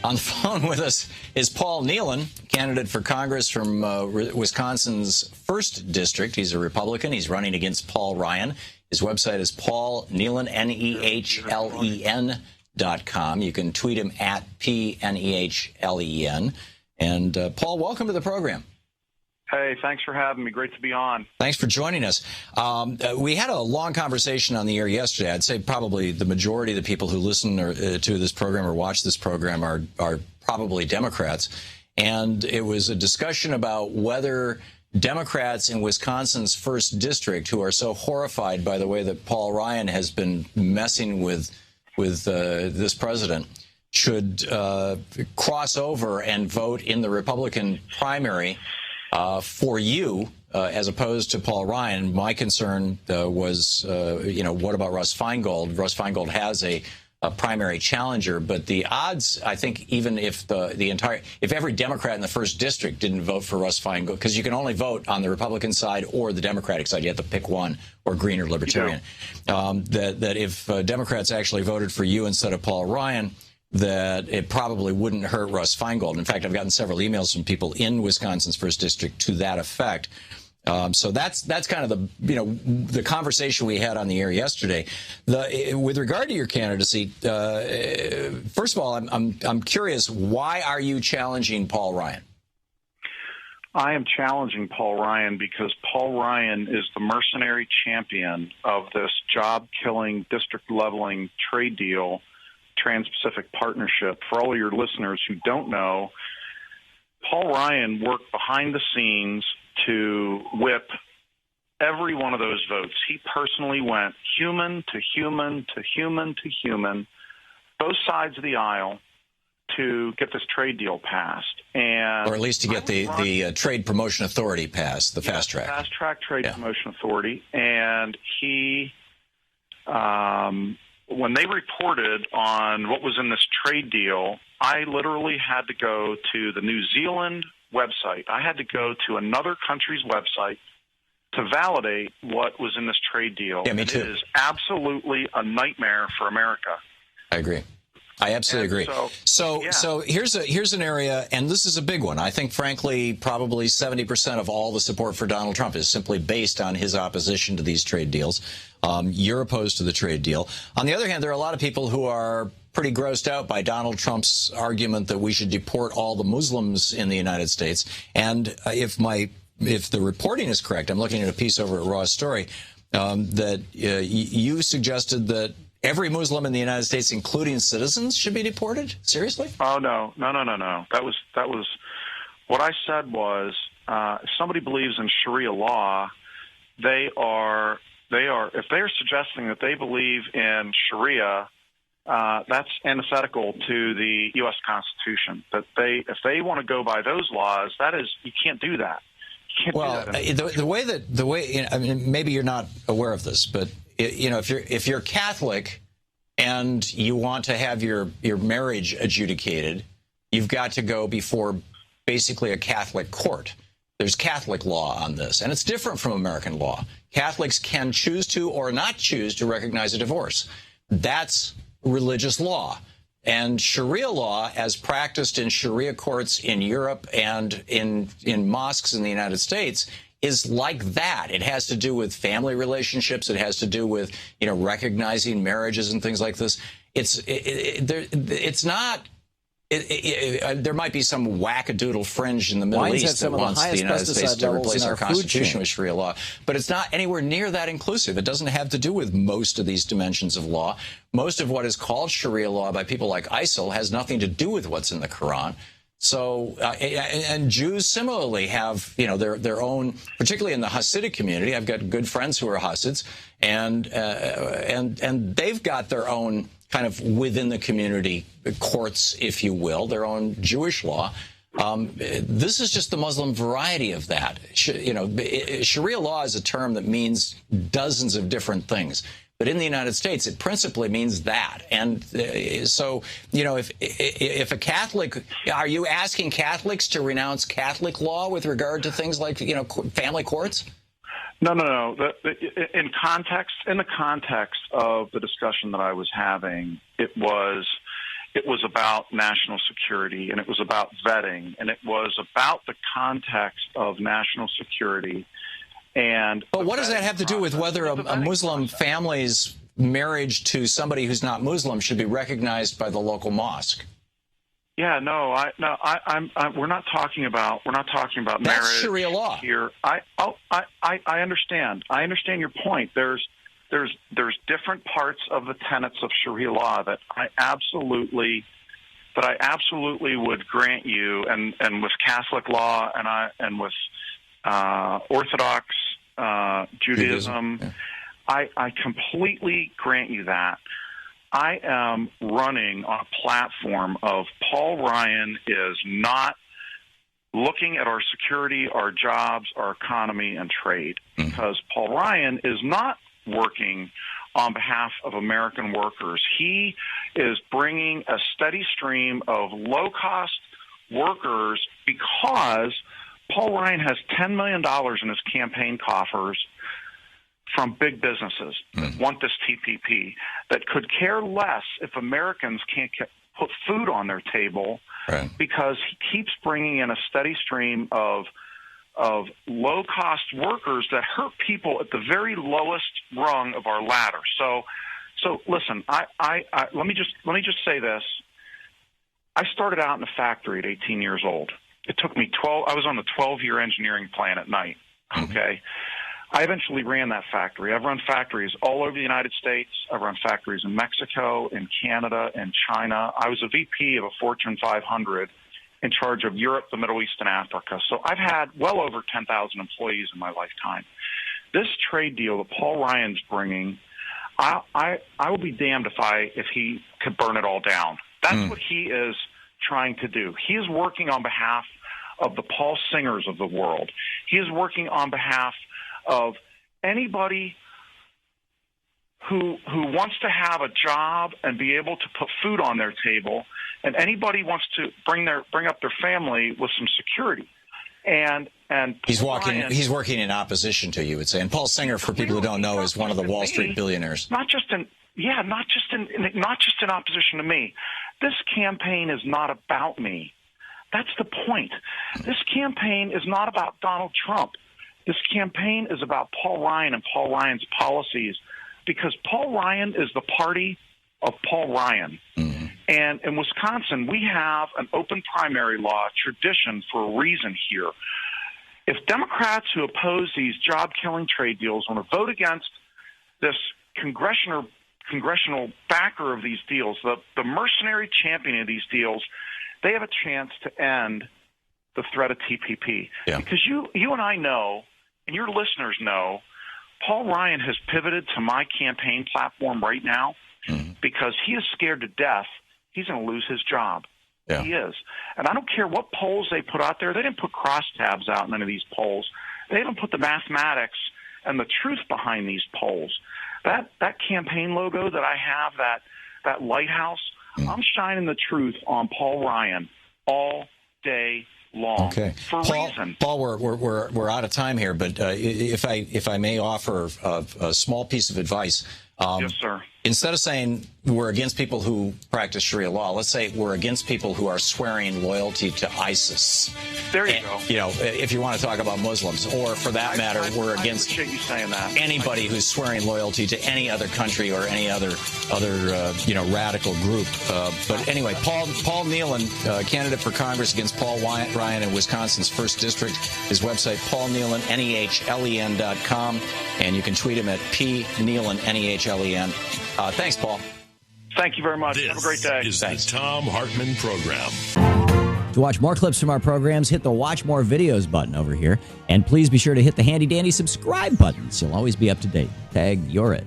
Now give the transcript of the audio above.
On the phone with us is Paul Nehlen, candidate for Congress from Wisconsin's 1st District. He's a Republican. He's running against Paul Ryan. His website is paulnehlen, NEHLEN.com. You can tweet him at PNEHLEN. And Paul, welcome to the program. Hey, thanks for having me. Great to be on. Thanks for joining us. We had a long conversation on the air yesterday. I'd say probably the majority of the people who listen to this program or watch this program are probably Democrats. And it was a discussion about whether Democrats in Wisconsin's 1st District, who are so horrified by the way that Paul Ryan has been messing with this president, should cross over and vote in the Republican primary for you, as opposed to Paul Ryan. My concern was, what about Russ Feingold? Russ Feingold has a primary challenger, but the odds, I think, even if if every Democrat in the 1st District didn't vote for Russ Feingold, because you can only vote on the Republican side or the Democratic side, you have to pick one, or Green or Libertarian. That if Democrats actually voted for you instead of Paul Ryan, that it probably wouldn't hurt Russ Feingold. In fact, I've gotten several emails from people in Wisconsin's 1st District to that effect. So that's kind of the conversation we had on the air yesterday. With regard to your candidacy, first of all, I'm curious, why are you challenging Paul Ryan? I am challenging Paul Ryan because Paul Ryan is the mercenary champion of this job-killing, district-leveling trade deal, Trans-Pacific Partnership. For all of your listeners who don't know, Paul Ryan worked behind the scenes to whip every one of those votes. He personally went human to human to human to human, both sides of the aisle, to get this trade deal passed. And or at least to get the Trade Promotion Authority passed, the fast track. Fast track Trade Promotion Authority. And he when they reported on what was in this trade deal, I literally had to go to the New Zealand website. I had to go to another country's website to validate what was in this trade deal. Yeah, me too. It is absolutely a nightmare for America. I agree. I absolutely agree. So here's an area, and this is a big one. I think, frankly, probably 70% of all the support for Donald Trump is simply based on his opposition to these trade deals. You're opposed to the trade deal. On the other hand, there are a lot of people who are pretty grossed out by Donald Trump's argument that we should deport all the Muslims in the United States. And if the reporting is correct, I'm looking at a piece over at Raw Story, that you suggested that every Muslim in the United States, including citizens, should be deported? Seriously? Oh, no. That was what I said was, if somebody believes in Sharia law, if they're suggesting that they believe in Sharia, that's antithetical to the U.S. Constitution. That if they want to go by those laws, you can't do that. You can't do that. the way I mean, maybe you're not aware of this, but if you're Catholic and you want to have your marriage adjudicated, you've got to go before basically a Catholic court. There's Catholic law on this, and it's different from American law. Catholics can choose to or not choose to recognize a divorce. That's religious law. And Sharia law, as practiced in Sharia courts in Europe and in mosques in the United States, is like that. It has to do with family relationships. It has to do with, recognizing marriages and things like this. There might be some wackadoodle fringe in the Middle East that wants the United States to replace our Constitution with Sharia law. But it's not anywhere near that inclusive. It doesn't have to do with most of these dimensions of law. Most of what is called Sharia law by people like ISIL has nothing to do with what's in the Quran. So, and Jews similarly have, their own, particularly in the Hasidic community. I've got good friends who are Hasids, and they've got their own kind of within the community courts, if you will, their own Jewish law. This is just the Muslim variety of that. Sharia law is a term that means dozens of different things. But in the United States, it principally means that. And so, if a Catholic, are you asking Catholics to renounce Catholic law with regard to things like, family courts? No. In the context of the discussion that I was having, it was it was about national security, and it was about vetting, and it was about the context of national security. But what does that have to do with whether a Muslim family's marriage to somebody who's not Muslim should be recognized by the local mosque? Yeah, we're not talking about That's marriage Sharia law here. I understand. I understand your point. There's different parts of the tenets of Sharia law that I absolutely would grant you, and with Catholic law and with Orthodox Judaism. Yeah. I completely grant you that. I am running on a platform of Paul Ryan is not looking at our security, our jobs, our economy, and trade, because Paul Ryan is not working on behalf of American workers. He is bringing a steady stream of low-cost workers because Paul Ryan has $10 million in his campaign coffers from big businesses that want this TPP, that could care less if Americans can't put food on their table, right, because he keeps bringing in a steady stream of low-cost workers that hurt people at the very lowest rung of our ladder. So listen, let me just say this. I started out in a factory at 18 years old. It took me 12. I was on the 12-year engineering plan at night. Okay. I eventually ran that factory. I've run factories all over the United States. I've run factories in Mexico, in Canada, in China. I was a VP of a Fortune 500 in charge of Europe, the Middle East, and Africa. So I've had well over 10,000 employees in my lifetime. This trade deal that Paul Ryan's bringing, I will be damned if he could burn it all down. That's what he is trying to do. He is working on behalf of the Paul Singers of the world. He is working on behalf of anybody who wants to have a job and be able to put food on their table, and anybody wants to bring up their family with some security. And he's working in opposition to, you would say. And Paul Singer, for people who don't know, is one of the Wall Street billionaires. Not just in opposition to me. This campaign is not about me. That's the point. This campaign is not about Donald Trump. This campaign is about Paul Ryan and Paul Ryan's policies, because Paul Ryan is the party of Paul Ryan. And in Wisconsin, we have an open primary law tradition for a reason here. If Democrats who oppose these job-killing trade deals want to vote against this congressional backer of these deals, the mercenary champion of these deals, they have a chance to end the threat of TPP. Yeah. Because you and I know, and your listeners know, Paul Ryan has pivoted to my campaign platform right now because he is scared to death he's going to lose his job. Yeah. He is. And I don't care what polls they put out there. They didn't put crosstabs out in any of these polls. They didn't put the mathematics and the truth behind these polls. That campaign logo that I have, that lighthouse, I'm shining the truth on Paul Ryan all day long. Okay, for a reason. Paul, we're out of time here, but if I may offer a small piece of advice. Yes, sir. Instead of saying we're against people who practice Sharia law, let's say we're against people who are swearing loyalty to ISIS. There you go. You know, if you want to talk about Muslims, or for that matter, we're against you saying that. Anybody who's swearing loyalty to any other country or any other radical group. But anyway, Paul Nehlen, candidate for Congress against Paul Ryan in Wisconsin's 1st District. His website, paulnehlen.com, and you can tweet him at pnehlen, Nehlen. Thanks, Paul. Thank you very much. Have a great day. This is the Thom Hartmann Program. To watch more clips from our programs, hit the Watch More Videos button over here. And please be sure to hit the handy-dandy subscribe button so you'll always be up to date. Tag, you're it.